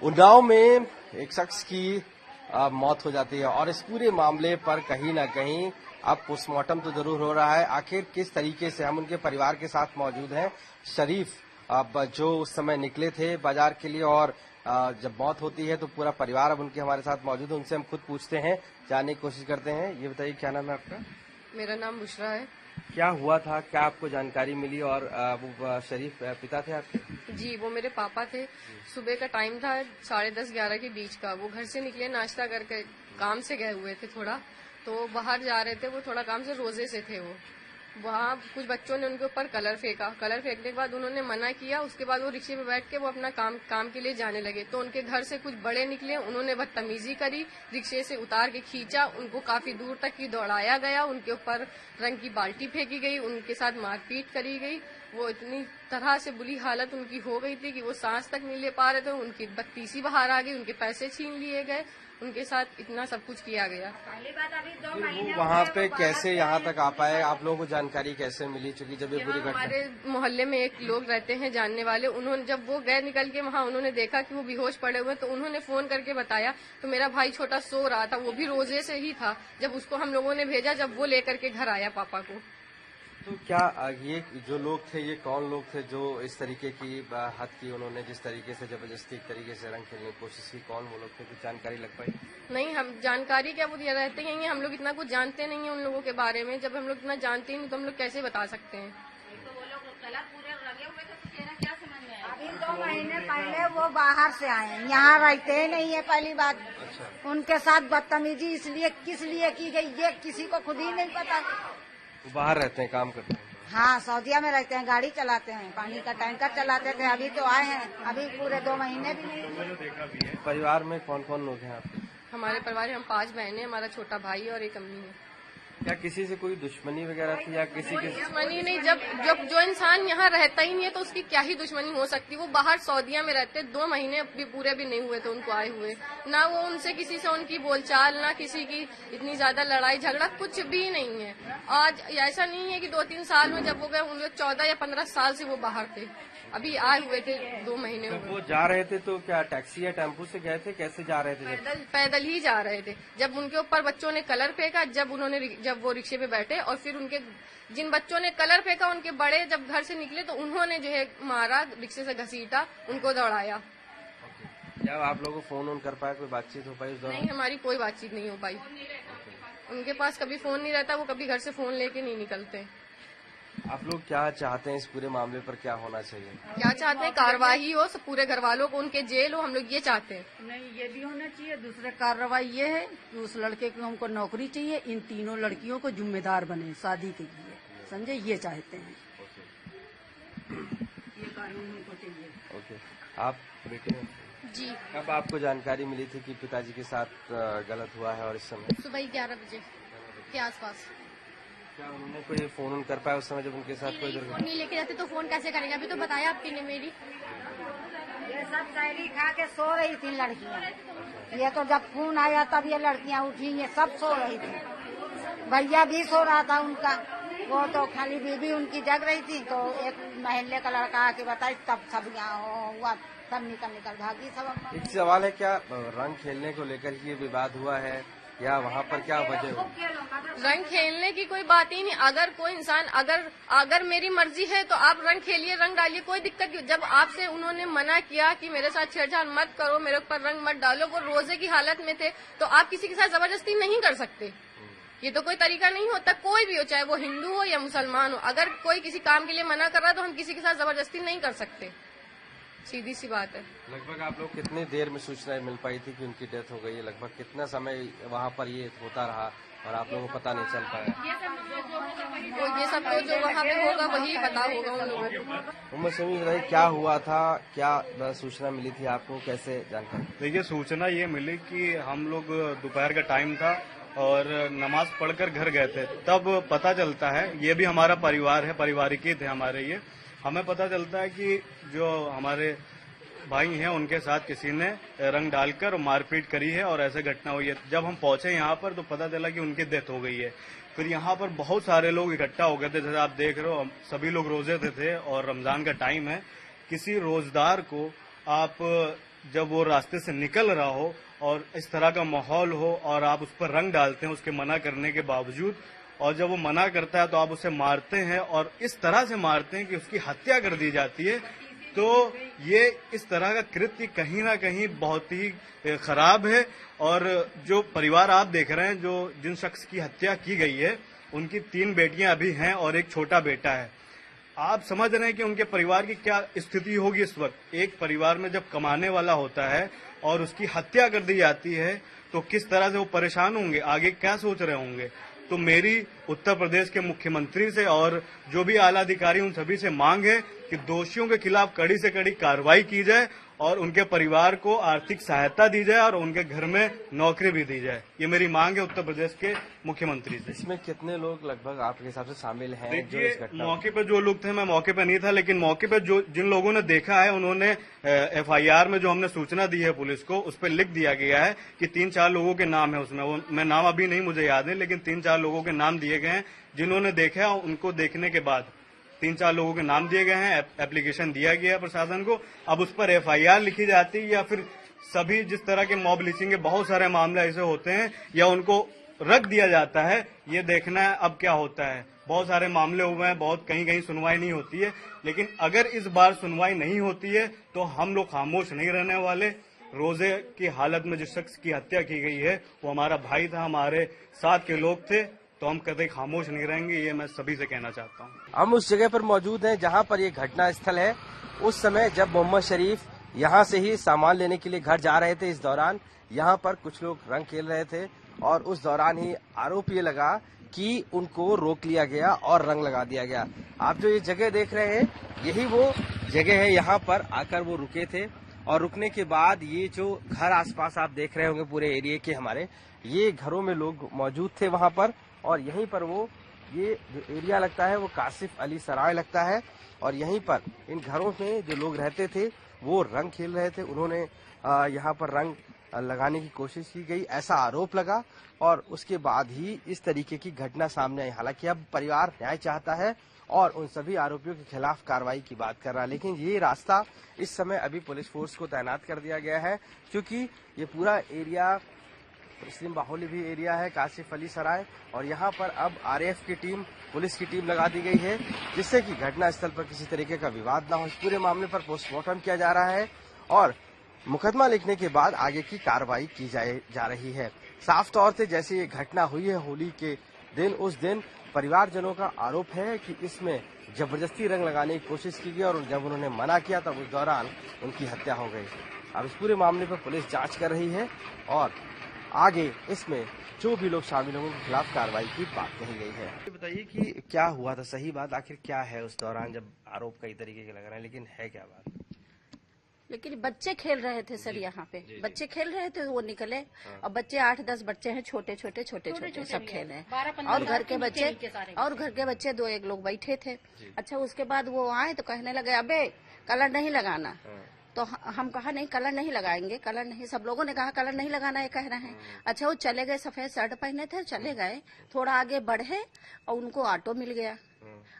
उन्नाव में एक शख्स की मौत हो जाती है और इस पूरे मामले पर कहीं ना कहीं अब पोस्टमार्टम तो जरूर हो रहा है। आखिर किस तरीके से, हम उनके परिवार के साथ मौजूद हैं। शरीफ अब जो उस समय निकले थे बाजार के लिए और जब मौत होती है तो पूरा परिवार अब उनके हमारे साथ मौजूद है। उनसे हम खुद पूछते हैं, जानने की कोशिश करते हैं। ये बताइए, क्या नाम है आपका? मेरा नाम बुशरा है। क्या हुआ था, क्या आपको जानकारी मिली? और वो शरीफ पिता थे आपके? जी, वो मेरे पापा थे। सुबह का टाइम था 10:30-11 के बीच का। वो घर से निकले, नाश्ता करके काम से गए हुए थे थोड़ा, तो बाहर जा रहे थे। वो थोड़ा काम से रोजे से थे। वो वहाँ कुछ बच्चों ने उनके ऊपर कलर फेंका। कलर फेंकने के बाद उन्होंने मना किया। उसके बाद वो रिक्शे पे बैठ के वो अपना काम के लिए जाने लगे, तो उनके घर से कुछ बड़े निकले। उन्होंने बदतमीजी करी, रिक्शे से उतार के खींचा, उनको काफी दूर तक ही दौड़ाया गया। उनके ऊपर रंग की बाल्टी फेंकी गई, उनके साथ मारपीट करी गई। वो इतनी तरह से बुरी हालत उनकी हो गई थी कि वो सांस तक नहीं ले पा रहे थे। उनकी बत्तीसी बाहर आ गई, उनके पैसे छीन लिए गए, उनके साथ इतना सब कुछ किया गया। वो वहाँ पे कैसे यहाँ तक आ पाए? आप लोगों को जानकारी कैसे मिली? चूंकि जब ये पूरी घटना, हमारे मोहल्ले में एक लोग रहते हैं जानने वाले, उन्होंने जब वो गए निकल के वहाँ, उन्होंने देखा कि वो बेहोश पड़े हुए, तो उन्होंने फोन करके बताया। तो मेरा भाई छोटा सो रहा था, वो भी रोजे से ही था। जब उसको हम लोगों ने भेजा, जब वो लेकर के घर आया पापा को। तो क्या ये जो लोग थे, ये कौन लोग थे जो इस तरीके की हद की? उन्होंने जिस तरीके से जबरदस्ती एक तरीके से रंग खेलने की कोशिश की, कौन वो लोग थे? कुछ जानकारी लग पाई? नहीं, हम जानकारी क्या, वो रहते ही हैं। हम लोग इतना कुछ जानते नहीं है उन लोगों के बारे में। जब हम लोग इतना जानते ही नहीं तो हम लोग कैसे बता सकते हैं? अभी 2 महीने पहले वो बाहर से आए, यहाँ रहते नहीं है। पहली बात, अच्छा। उनके साथ बदतमीजी इसलिए किस लिए की गई ये किसी को खुद ही नहीं पता। वो बाहर रहते हैं, काम करते हैं? हाँ, सऊदिया में रहते हैं, गाड़ी चलाते हैं, पानी का टैंकर चलाते थे। अभी तो आए हैं, अभी पूरे 2 महीने भी नहीं। परिवार में कौन कौन लोग हैं आपके? हमारे परिवार में हम 5 बहनें, हमारा छोटा भाई और एक अम्मी है। क्या किसी से कोई दुश्मनी वगैरह थी या किसी के? दुश्मनी नहीं, जब जो इंसान यहाँ रहता ही नहीं है तो उसकी क्या ही दुश्मनी हो सकती है। वो बाहर सऊदिया में रहते, 2 महीने भी पूरे भी नहीं हुए थे उनको आए हुए। ना वो उनसे किसी से उनकी बोलचाल, ना किसी की इतनी ज्यादा लड़ाई झगड़ा, कुछ भी नहीं है। आज ऐसा नहीं है कि 2-3 साल में जब वो गए, उन 14 या 15 साल से वो बाहर थे, अभी आए हुए थे 2 महीने जब हुए। वो जा रहे थे तो क्या टैक्सी या टेम्पो से गए थे? कैसे जा रहे थे? पैदल ही जा रहे थे। जब उनके ऊपर बच्चों ने कलर फेंका, जब वो रिक्शे पे बैठे, और फिर उनके जिन बच्चों ने कलर फेंका, उनके बड़े जब घर से निकले तो उन्होंने जो है मारा, रिक्शे से घसीटा, उनको दौड़ाया। क्या आप लोगों को फोन कर पाया? कोई बातचीत हो पाई उस दौरान? नहीं, हमारी कोई बातचीत नहीं हो पाई। उनके पास कभी फोन नहीं रहता, वो कभी घर से फोन लेके नहीं निकलते। आप लोग क्या चाहते हैं? इस पूरे मामले पर क्या होना चाहिए? क्या चाहते हैं? कार्रवाई हो, सब पूरे घर वालों को उनके जेल हो, हम लोग ये चाहते हैं। नहीं, ये भी होना चाहिए। दूसरे कार्रवाई ये है कि उस लड़के को हमको नौकरी चाहिए, इन तीनों लड़कियों को जिम्मेदार बने शादी के लिए, समझे? ये चाहते हैं, ये कानून हमको चाहिए। ओके, आप बेटे हैं? जी, कब आपको जानकारी मिली थी कि पिताजी के साथ गलत हुआ है? और इस समय सुबह 11 बजे के आसपास। क्या उन्होंने कोई फोन कर पाया उस समय जब उनके साथ कोई फोन दुर्घटना? नहीं लेके जाते तो फोन कैसे करेंगे? अभी तो बताया आपकी ने मेरी। ये सब शायरी खा के सो रही थी लड़कियां। ये तो जब खून आया तब ये लड़कियां उठी, ये सब सो रही थी। भैया भी सो रहा था उनका, वो तो खाली बीबी उनकी जग रही थी। तो एक महल्ले का लड़का आके बताई, तब सब यहाँ हुआ, तब निकल भागी सब। एक सवाल है, क्या रंग खेलने को लेकर ये विवाद हुआ है या वहाँ पर क्या वजह हुई? रंग खेलने की कोई बात ही नहीं। अगर कोई इंसान अगर मेरी मर्जी है तो आप रंग खेलिए, रंग डालिए, कोई दिक्कत नहीं। जब आपसे उन्होंने मना किया कि मेरे साथ छेड़छाड़ मत करो, मेरे ऊपर रंग मत डालो, वो रोजे की हालत में थे, तो आप किसी के साथ जबरदस्ती नहीं कर सकते। ये तो कोई तरीका नहीं होता, कोई भी हो, चाहे वो हिंदू हो या मुसलमान हो। अगर कोई किसी काम के लिए मना कर रहा है तो हम किसी के साथ जबरदस्ती नहीं कर सकते, सीधी सी बात है। लगभग आप लोग कितनी देर में सूचना मिल पाई थी कि उनकी डेथ हो गई है? लगभग कितना समय वहाँ पर ये होता रहा और आप लोगों को पता नहीं चल पाया? तो ये सब तो जो वहाँ पे होगा वही पता होगा उन लोगों को। उम्र समी बताइए, क्या हुआ था? क्या सूचना मिली थी आपको? कैसे जानकारी? देखिए, सूचना ये मिली कि हम लोग दोपहर का टाइम था और नमाज पढ़कर घर गए थे, तब पता चलता है, ये भी हमारा परिवार है, पारिवारिक ही थे हमारे ये। हमें पता चलता है कि जो हमारे भाई हैं उनके साथ किसी ने रंग डालकर मारपीट करी है और ऐसे घटना हुई है। जब हम पहुंचे यहाँ पर तो पता चला कि उनकी डेथ हो गई है। फिर यहाँ पर बहुत सारे लोग इकट्ठा हो गए थे, जैसे आप देख रहे हो, सभी लोग रोजे थे और रमजान का टाइम है। किसी रोजदार को आप जब वो रास्ते से निकल रहा हो और इस तरह का माहौल हो और आप उस पर रंग डालते हैं उसके मना करने के बावजूद, और जब वो मना करता है तो आप उसे मारते हैं और इस तरह से मारते हैं कि उसकी हत्या कर दी जाती है, तो ये इस तरह का कृत्य कहीं ना कहीं बहुत ही खराब है। और जो परिवार आप देख रहे हैं, जो जिन शख्स की हत्या की गई है, उनकी 3 बेटियां अभी हैं और एक छोटा बेटा है। आप समझ रहे हैं कि उनके परिवार की क्या स्थिति होगी इस वक्त। एक परिवार में जब कमाने वाला होता है और उसकी हत्या कर दी जाती है तो किस तरह से वो परेशान होंगे, आगे क्या सोच रहे होंगे। तो मेरी उत्तर प्रदेश के मुख्यमंत्री से और जो भी आला अधिकारी उन सभी से मांग है कि दोषियों के खिलाफ कड़ी से कड़ी कार्रवाई की जाए और उनके परिवार को आर्थिक सहायता दी जाए और उनके घर में नौकरी भी दी जाए। ये मेरी मांग है उत्तर प्रदेश के मुख्यमंत्री से। इसमें कितने लोग लगभग आपके हिसाब से शामिल हैं? देखिए, मौके पर जो लोग थे, मैं मौके पर नहीं था, लेकिन मौके पर जिन लोगों ने देखा है उन्होंने FIR में जो हमने सूचना दी है पुलिस को, उस पर लिख दिया गया है कि 3-4 लोगों के नाम है उसमें। वो मैं नाम अभी नहीं मुझे याद है, लेकिन 3-4 लोगों के नाम दिए गए हैं जिन्होंने देखा है। उनको देखने के बाद 3-4 लोगों के नाम दिए गए हैं, एप्लीकेशन दिया गया है प्रशासन को। अब उस पर FIR लिखी जाती है या फिर सभी जिस तरह के मॉब लिंचिंग के बहुत सारे मामले ऐसे होते हैं, या उनको रख दिया जाता है, ये देखना है अब क्या होता है। बहुत सारे मामले हुए हैं, बहुत कहीं सुनवाई नहीं होती है, लेकिन अगर इस बार सुनवाई नहीं होती है तो हम लोग खामोश नहीं रहने वाले। रोजे की हालत में जिस शख्स की हत्या की गई है वो हमारा भाई था, हमारे साथ के लोग थे, तो हम कभी खामोश नहीं रहेंगे, ये मैं सभी से कहना चाहता हूँ। हम उस जगह पर मौजूद हैं जहां पर ये घटना स्थल है। उस समय जब मोहम्मद शरीफ यहां से ही सामान लेने के लिए घर जा रहे थे, इस दौरान यहां पर कुछ लोग रंग खेल रहे थे और उस दौरान ही आरोप ये लगा कि उनको रोक लिया गया और रंग लगा दिया गया। आप जो ये जगह देख रहे हैं, यही वो जगह है, यहाँ पर आकर वो रुके थे और रुकने के बाद ये जो घर आसपास आप देख रहे होंगे पूरे एरिया के हमारे, ये घरों में लोग मौजूद थे वहां पर, और यहीं पर वो ये जो एरिया लगता है वो कासिफ अली सराय लगता है, और यहीं पर इन घरों में जो लोग रहते थे वो रंग खेल रहे थे। उन्होंने यहाँ पर रंग लगाने की कोशिश की गई, ऐसा आरोप लगा, और उसके बाद ही इस तरीके की घटना सामने आई। हालांकि अब परिवार न्याय चाहता है और उन सभी आरोपियों के खिलाफ कार्रवाई की बात कर रहा है, लेकिन ये रास्ता इस समय अभी पुलिस फोर्स को तैनात कर दिया गया है, क्योंकि ये पूरा एरिया मुस्लिम बाहुल्य भी एरिया है, कासिफ अली सराय, और यहाँ पर अब RAF की टीम, पुलिस की टीम लगा दी गई है, जिससे कि घटना स्थल पर किसी तरीके का विवाद ना हो। इस पूरे मामले पर पोस्टमार्टम किया जा रहा है और मुकदमा लिखने के बाद आगे की कार्रवाई की जा रही है। साफ तौर से जैसे ये घटना हुई है होली के दिन, उस दिन परिवारजनों का आरोप है कि इसमें जबरदस्ती रंग लगाने की कोशिश की गई और जब उन्होंने मना किया तब उस दौरान उनकी हत्या हो गई। अब इस पूरे मामले पर पुलिस जांच कर रही है और आगे इसमें जो भी लोग शामिल होंगे उनके खिलाफ कार्रवाई की बात कही गई है। बताइए कि क्या हुआ था, सही बात आखिर क्या है उस दौरान, जब आरोप कई तरीके के लग रहे हैं, लेकिन है क्या बात? लेकिन बच्चे खेल रहे थे सर, यहाँ पे बच्चे खेल रहे थे, वो निकले और बच्चे 8-10 बच्चे हैं, छोटे छोटे सब खेल रहे हैं, और घर के बच्चे 2-1 लोग बैठे थे। अच्छा, उसके बाद वो आए तो कहने लगे अबे कलर नहीं लगाना, तो हम कहा नहीं कलर नहीं लगाएंगे, कलर नहीं, सब लोगों ने कहा कलर नहीं लगाना, ये कह रहे हैं। अच्छा, वो चले गए, सफेद शर्ट पहने थे, चले गए, थोड़ा आगे बढ़े और उनको ऑटो मिल गया,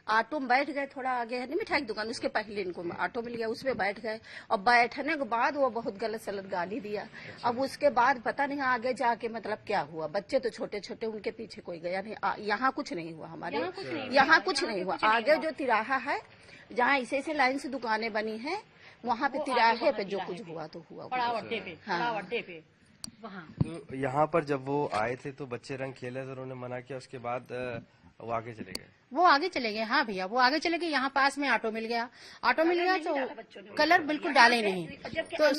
ऑटो में बैठ गए। थोड़ा आगे है नहीं मिठाई की दुकान, उसके पहले इनको ऑटो मिल गया, उसमें बैठ गए और बैठने के बाद वो बहुत गलत सलत गाली दिया। अब उसके बाद पता नहीं आगे जाके मतलब क्या हुआ, बच्चे तो छोटे छोटे, उनके पीछे कोई गया नहीं, यहाँ कुछ नहीं हुआ, हमारे यहाँ कुछ नहीं हुआ। आगे जो तिराहा है जहाँ ऐसे लाइन से दुकानें बनी है, वहाँ पे तिराहे पे जो कुछ हुआ तो हुआ, अड्डे पे वहाँ। तो यहाँ पर जब वो आए थे तो बच्चे रंग खेले थे, उन्होंने मना किया, उसके बाद वो आगे चले गए। हाँ भैया, वो आगे चले गए। यहाँ पास में ऑटो मिल गया तो कलर बिल्कुल डाले नहीं। तो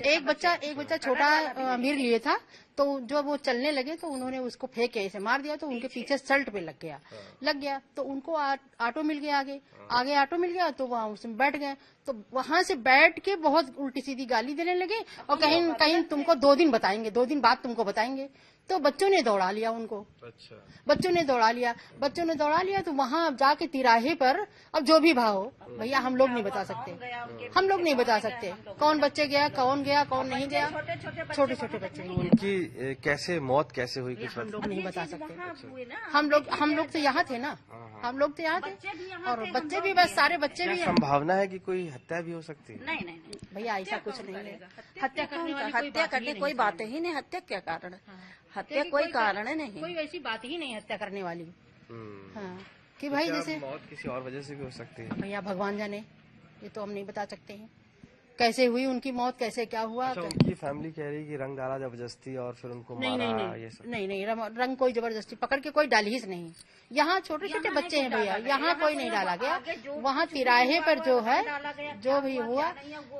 एक बच्चा छोटा अमीर लिए था, तो जब वो चलने लगे तो उन्होंने उसको फेंक के ऐसे मार दिया, तो उनके पीछे शर्ट पे लग गया तो उनको ऑटो मिल गया, आगे ऑटो मिल गया, तो वहाँ उसमें बैठ गए। तो वहां से बैठ के बहुत उल्टी सीधी गाली देने लगे और कहीं तुमको 2 दिन बताएंगे, 2 दिन बाद तुमको बताएंगे। तो बच्चों ने दौड़ा लिया उनको। अच्छा। बच्चों ने दौड़ा लिया लिया तो वहाँ जाके तिराहे पर अब जो भी भाव हो भैया हम लोग नहीं बता सकते, हम लोग नहीं बता सकते कौन बच्चे गया कौन नहीं गया, छोटे छोटे बच्चे। उनकी कैसे मौत कैसे हुई कुछ हम लोग नहीं बता सकते, हम लोग तो यहाँ थे ना, हम लोग तो यहाँ थे और बच्चे भी, बस सारे बच्चे भी। संभावना है कि कोई हत्या भी हो सकती है? नहीं भैया ऐसा कुछ नहीं है, हत्या करने कोई बात ही नहीं, हत्या क्या कारण, हत्या कोई कारण नहीं, कोई ऐसी बात ही नहीं हत्या करने वाली। हाँ कि भाई जैसे मौत किसी और वजह से भी हो सकती है। भैया भगवान जाने, ये तो हम नहीं बता सकते हैं कैसे हुई उनकी मौत, कैसे क्या हुआ। अच्छा, उनकी फैमिली कह रही है कि रंग डाला जबरदस्ती और फिर उनको मारा, ये सब नहीं, रंग कोई जबरदस्ती पकड़ के कोई डाली ही नहीं। यहाँ छोटे छोटे बच्चे हैं भैया, यहाँ कोई नहीं डाला गया, वहाँ तिराहे पर जो है जो भी हुआ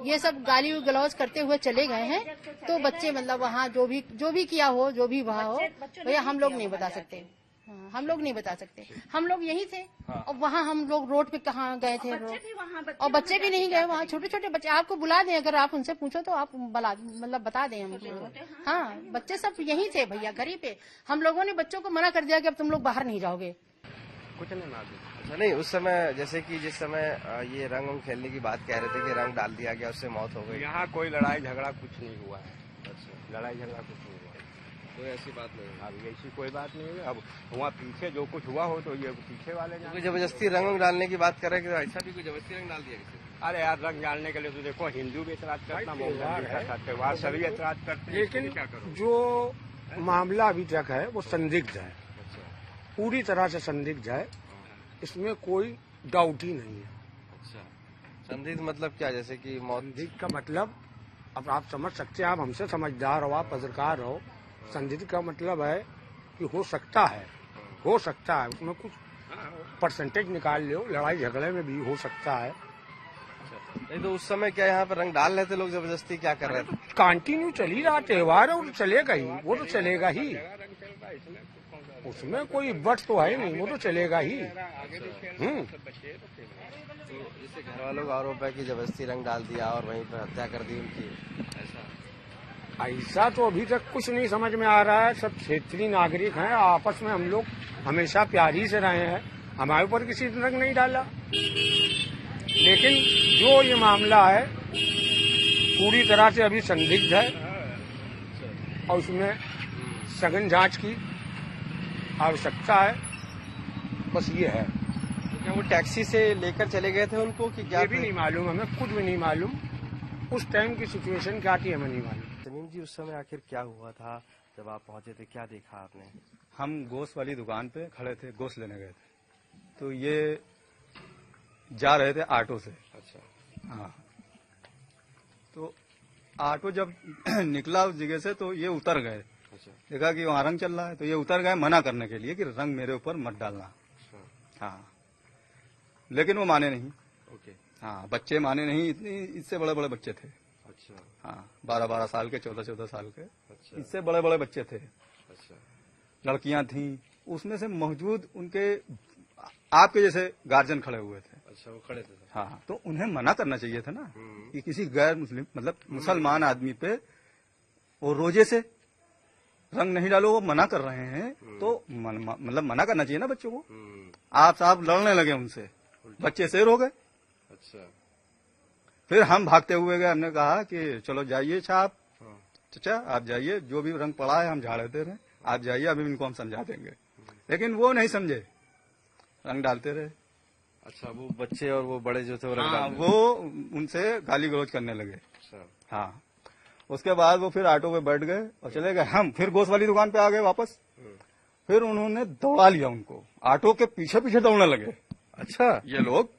ये सब गाली गलौज करते हुए चले गए हैं। तो बच्चे मतलब वहाँ जो भी किया हो, जो भी हुआ हो भैया हम लोग नहीं बता सकते, हम लोग नहीं बता सकते, हम लोग यही थे। और वहाँ हम लोग रोड पे कहाँ गए थे और बच्चे भी नहीं गए वहाँ, छोटे छोटे बच्चे आपको बुला दें, अगर आप उनसे पूछो तो आप मतलब बता दें हमको। हाँ बच्चे सब यही थे भैया, घर ही पे। हम लोगों ने बच्चों को मना कर दिया कि अब तुम लोग बाहर नहीं जाओगे। कुछ नहीं मालूम। अच्छा नहीं, उस समय जैसे कि जिस समय ये रंग खेलने की बात कह रहे थे कि रंग डाल दिया गया उससे मौत हो गई, यहाँ कोई लड़ाई झगड़ा कुछ नहीं हुआ है। अच्छा, लड़ाई झगड़ा कुछ नहीं हुआ है, कोई ऐसी बात नहीं है। अब ऐसी कोई बात नहीं है। अब वहाँ पीछे जो कुछ हुआ हो तो ये पीछे वाले कोई जबरदस्ती रंग डालने की बात कर रहे हैं कि ऐसा भी कोई जबरदस्ती रंग डाल दिया किसी? अरे यार रंग डालने के लिए तो देखो हिंदू भी ऐतराज करता, त्योहार सभी ऐतराज करते हैं, लेकिन क्या करो। जो मामला अभी तक है वो संदिग्ध है, पूरी तरह से संदिग्ध है, इसमें कोई डाउट ही नहीं है। अच्छा, संदिग्ध मतलब क्या? जैसे कि मौत? संदिग्ध का मतलब अब आप समझ सकते हैं, आप हमसे समझदार हो, आप पत्रकार हो। संदिग्ध का मतलब है कि हो सकता है, उसमें कुछ परसेंटेज निकाल लो, लड़ाई झगड़े में भी हो सकता है। नहीं तो उस समय क्या यहाँ पर रंग डाल रहे थे लोग जबरदस्ती, क्या कर रहे थे? कंटिन्यू चल ही रहा त्योहार है, वो तो चलेगा ही, वो तो चलेगा ही, उसमें कोई बट तो है नहीं, वो तो चलेगा ही। तो जैसे घर वालों का आरोप है कि जबरदस्ती रंग डाल दिया और वहीं पर हत्या कर दी उनकी, ऐसा तो अभी तक कुछ नहीं समझ में आ रहा है। सब क्षेत्रीय नागरिक हैं, आपस में हम लोग हमेशा प्यारी से रहे हैं, हमारे ऊपर किसी ने रंग नहीं डाला। लेकिन जो ये मामला है पूरी तरह से अभी संदिग्ध है और उसमें सघन जांच की आवश्यकता है, बस ये है। तो क्या वो टैक्सी से लेकर चले गए थे उनको कि क्या? ये भी नहीं मालूम, हमें खुद भी नहीं मालूम उस टाइम की सिचुएशन क्या थी, हमें नहीं मालूम। तमीम जी, उस समय आखिर क्या हुआ था जब आप पहुंचे थे, क्या देखा आपने? हम गोश्त वाली दुकान पे खड़े थे, गोश्त लेने गए थे, तो ये जा रहे थे ऑटो से। अच्छा, हाँ, तो ऑटो जब निकला उस जगह से तो ये उतर गए। अच्छा, देखा कि वहाँ रंग चल रहा है तो ये उतर गए मना करने के लिए कि रंग मेरे ऊपर मत डालना। हाँ, लेकिन वो माने नहीं। ओके, हाँ, बच्चे माने नहीं, इतनी इससे बड़े बड़े बच्चे थे। अच्छा, हाँ, 12-12 साल के, 14-14 साल के, अच्छा, इससे बड़े बड़े बच्चे थे। अच्छा, लड़कियां थीं, उसमें से मौजूद उनके आपके जैसे गार्जियन खड़े हुए थे। अच्छा, वो खड़े थे। हाँ, तो उन्हें मना करना चाहिए था ना कि किसी गैर मुस्लिम मतलब मुसलमान आदमी पे वो रोजे से रंग नहीं डालो, वो मना कर रहे हैं तो मतलब मना करना चाहिए ना बच्चों को। आप साहब लड़ने लगे उनसे, बच्चे शेर हो गए। अच्छा, फिर हम भागते हुए गए, हमने कहा कि चलो जाइए साहब, चाचा आप जाइए, जो भी रंग पड़ा है हम झाड़ दे रहे हैं, आप जाइए, अभी इनको हम समझा देंगे। लेकिन वो नहीं समझे, रंग डालते रहे। अच्छा, वो बच्चे और वो बड़े जो थे वो रंग हाँ, डालते वो उनसे गाली गलौज करने लगे। अच्छा, हाँ, उसके बाद वो फिर ऑटो पे बैठ गए और चले गए। हम फिर गोश्त वाली दुकान पे आ गए वापस। फिर उन्होंने दौड़ा लिया उनको, ऑटो के पीछे पीछे दौड़ने लगे। अच्छा, ये लोग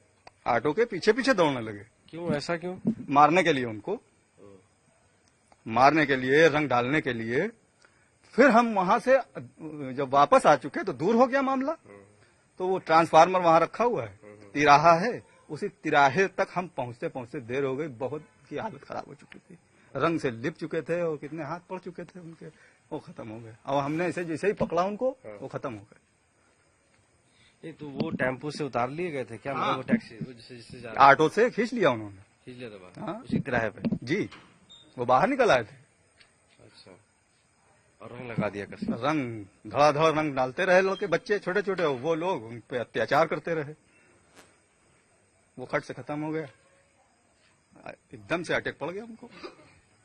ऑटो के पीछे पीछे दौड़ने लगे। क्यों, ऐसा क्यों? मारने के लिए, उनको मारने के लिए, रंग डालने के लिए। फिर हम वहां से जब वापस आ चुके तो दूर हो गया मामला, तो वो ट्रांसफार्मर वहां रखा हुआ है, तिराहा है, उसी तिराहे तक हम पहुंचते पहुंचते देर हो गई, बहुत की हालत खराब हो चुकी थी, रंग से लिप चुके थे और कितने हाथ पड़ चुके थे उनके, वो खत्म हो गए। और हमने ऐसे जैसे ही पकड़ा उनको वो खत्म हो गए। नहीं तो वो टेम्पो से उतार लिए गए थे क्या? हाँ। वो टैक्सी जिससे जा रहे ऑटो से खींच लिया उन्होंने। खींच लिया था बाहर? हाँ। उसी किराए पे? जी, वो बाहर निकल आए थे। अच्छा, और रंग लगा दिया कसम। रंग धड़ाधड़ रंग डालते रहे लड़के, बच्चे छोटे छोटे, वो लोग उन पे अत्याचार करते रहे। वो खट से खत्म हो गया, एकदम से अटैक पड़ गया उनको।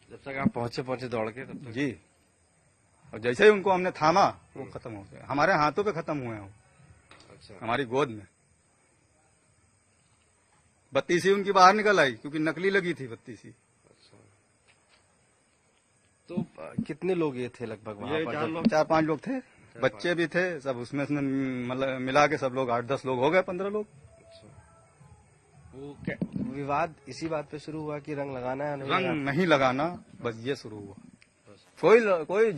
जब तक आप पहुंचे दौड़ के तब तक? जी, और जैसे ही उनको हमने थामा वो खत्म हो गया। हमारे हाथों पे खत्म हुए हैं वो। अच्छा। हमारी गोद में बत्तीसी उनकी बाहर निकल आई, क्योंकि नकली लगी थी बत्तीसी। अच्छा। तो कितने लोग ये थे लगभग वहां ये पर? 4-5 लोग थे, बच्चे भी थे सब उसमें से मतलब मिला के सब लोग 8-10 लोग हो गए, 15 लोग। वो विवाद इसी बात पे शुरू हुआ कि रंग लगाना है? रंग नहीं लगाना, बस ये शुरू हुआ। कोई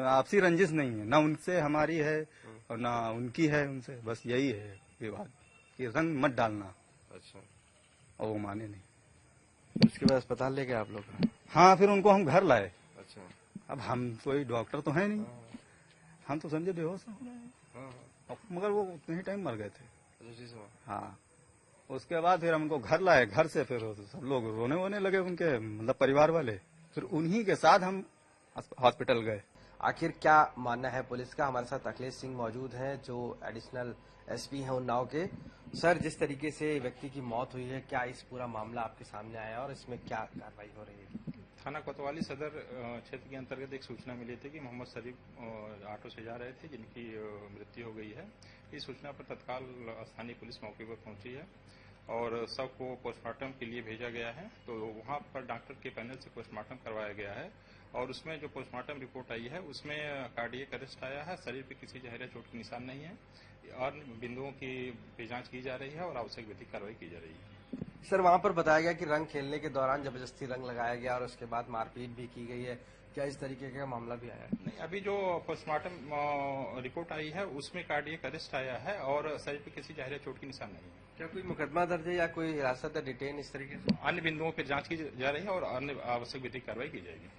आपसी रंजिश नहीं है, ना उनसे हमारी है और ना उनकी है उनसे, बस यही है विवाद कि रंग मत डालना। अच्छा। और वो माने नहीं। उसके बाद अस्पताल ले गए आप लोग? हाँ, फिर उनको हम घर लाए। अच्छा। अब हम कोई डॉक्टर तो है नहीं, हम तो समझे बेहोश हो गए, मगर वो उतने ही टाइम मर गए थे। हाँ, उसके बाद फिर हमको घर लाए, घर से फिर सब लोग रोने वोने लगे उनके मतलब परिवार वाले, फिर उन्हीं के साथ हम हॉस्पिटल गए। आखिर क्या मानना है पुलिस का? हमारे साथ अखिलेश सिंह मौजूद हैं जो एडिशनल एसपी हैं उन्नाव के। सर, जिस तरीके से व्यक्ति की मौत हुई है, क्या इस पूरा मामला आपके सामने आया और इसमें क्या कार्रवाई हो रही है? थाना कोतवाली सदर क्षेत्र के अंतर्गत एक सूचना मिली थी कि मोहम्मद शरीफ ऑटो से जा रहे थे जिनकी मृत्यु हो गई है। इस सूचना पर तत्काल स्थानीय पुलिस मौके पर पहुंची है और शव को पोस्टमार्टम के लिए भेजा गया है। तो वहां पर डॉक्टर के पैनल से पोस्टमार्टम करवाया गया है और उसमें जो पोस्टमार्टम रिपोर्ट आई है उसमें कार्डियक अरेस्ट आया है, शरीर पर किसी जहरीले चोट के निशान नहीं है। अन्य बिंदुओं की जांच की जा रही है और आवश्यक विधिक कार्रवाई की जा रही है। सर, वहां पर बताया गया कि रंग खेलने के दौरान जबरदस्ती रंग लगाया गया और उसके बाद मारपीट भी की गई है, क्या इस तरीके का मामला भी आया है? नहीं, अभी जो पोस्टमार्टम रिपोर्ट आई है उसमें कार्डियक अरेस्ट आया है और शरीर पर किसी जहरीले चोट के निशान नहीं है। क्या कोई मुकदमा दर्ज है या कोई हिरासत है, डिटेन इस तरीके से? अन्य बिंदुओं पर जांच की जा रही है और अन्य आवश्यक विधिक कार्रवाई की जाएगी।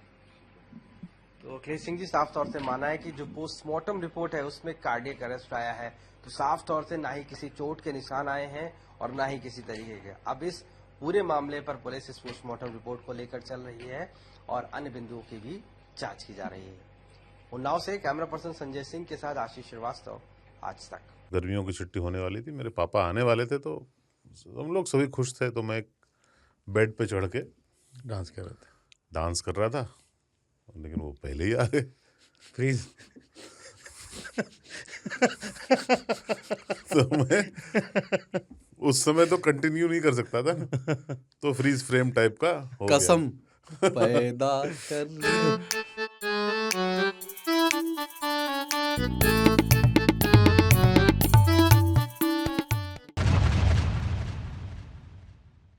तो अखिलेश सिंह जी, साफ तौर से माना है कि जो पोस्टमार्टम रिपोर्ट है उसमें कार्डियक अरेस्ट आया है, तो साफ तौर से ना ही किसी चोट के निशान आए हैं और ना ही किसी तरीके के। अब इस पूरे मामले पर पुलिस इस पोस्टमार्टम रिपोर्ट को लेकर चल रही है और अन्य बिंदुओं की भी जांच की जा रही है। उन्नाव से कैमरा पर्सन संजय सिंह के साथ आशीष श्रीवास्तव, आज तक। गर्मियों की छुट्टी होने वाली थी, मेरे पापा आने वाले थे, तो हम लोग सभी खुश थे। तो मैं बेड पे चढ़ के डांस कर रहा था, लेकिन वो पहले ही आ गए। प्लीज तो मैं उस समय तो कंटिन्यू नहीं कर सकता था ना, तो फ्रीज फ्रेम टाइप का हो कसम गया। पैदा कर